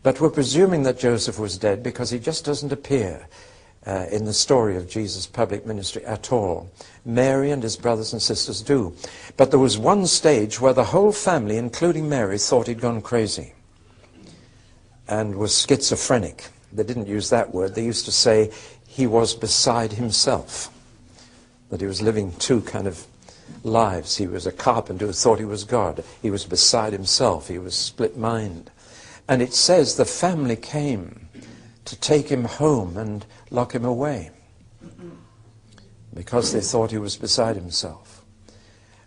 But we're presuming that Joseph was dead because he just doesn't appear in the story of Jesus' public ministry at all. Mary and his brothers and sisters do. But there was one stage where the whole family, including Mary, thought he'd gone crazy and was schizophrenic. They didn't use that word. They used to say he was beside himself, that he was living two kind of lives. He was a carpenter who thought he was God. He was beside himself. He was split-minded. And it says the family came to take him home and lock him away because they thought he was beside himself.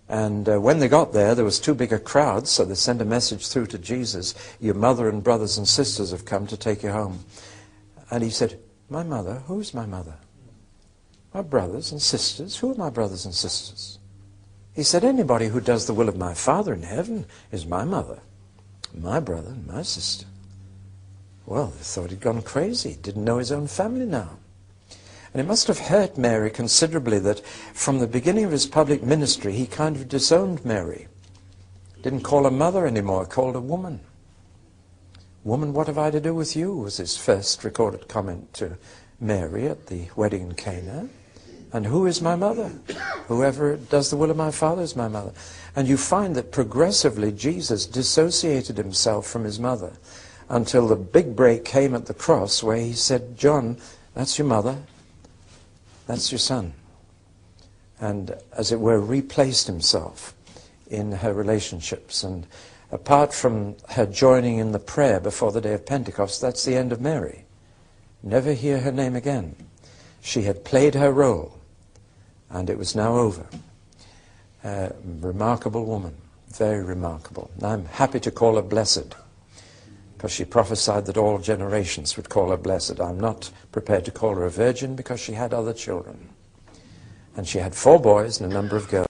And when they got there, there was too big a crowd, so they sent a message through to Jesus, your mother and brothers and sisters have come to take you home. And he said, my mother? Who's my mother? My brothers and sisters? Who are my brothers and sisters? He said, anybody who does the will of my Father in heaven is my mother, my brother, and my sister. Well, they thought he'd gone crazy, didn't know his own family now. And it must have hurt Mary considerably that from the beginning of his public ministry, he kind of disowned Mary. Didn't call her mother anymore, called her woman. Woman, what have I to do with you? Was his first recorded comment to Mary at the wedding in Cana. And who is my mother? Whoever does the will of my Father is my mother. And you find that progressively Jesus dissociated himself from his mother until the big break came at the cross where he said, John, that's your mother, that's your son. And as it were, replaced himself in her relationships. And apart from her joining in the prayer before the day of Pentecost, that's the end of Mary. Never hear her name again. She had played her role, and it was now over. Remarkable woman, very remarkable. And I'm happy to call her blessed, because she prophesied that all generations would call her blessed. I'm not prepared to call her a virgin because she had other children. And she had 4 boys and a number of girls.